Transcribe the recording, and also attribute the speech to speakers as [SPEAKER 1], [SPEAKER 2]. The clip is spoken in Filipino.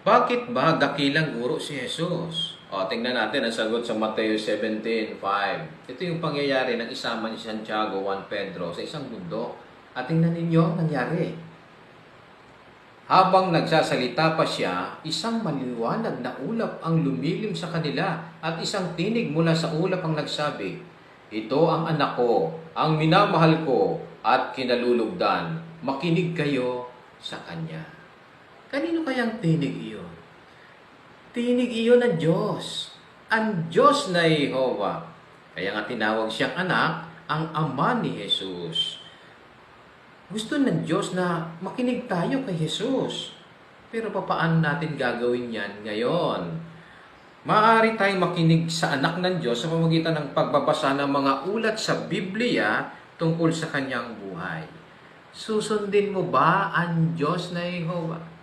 [SPEAKER 1] Bakit ba dakilang guro si Jesus? O, tingnan natin ang sagot sa Mateo 17:5. Ito yung pangyayari ng isama ni Santiago, Juan, Pedro sa isang bundok. At tingnan ninyo ang nangyari. Habang nagsasalita pa siya, isang maliwanag na ulap ang lumilim sa kanila at isang tinig mula sa ulap ang nagsabi, "Ito ang anak ko, ang minamahal ko at kinalulugdan. Makinig kayo sa kanya." Kanino kayang tinig iyon? Tinig iyon ng Diyos. Ang Diyos na Jehovah. Kaya nga tinawag siyang anak, ang ama ni Jesus. Gusto ng Diyos na makinig tayo kay Jesus. Pero paano natin gagawin yan ngayon? Maaari tayong makinig sa anak ng Diyos sa pamamagitan ng pagbabasa ng mga ulat sa Biblia tungkol sa kanyang buhay. Susundin mo ba ang Diyos na Jehovah?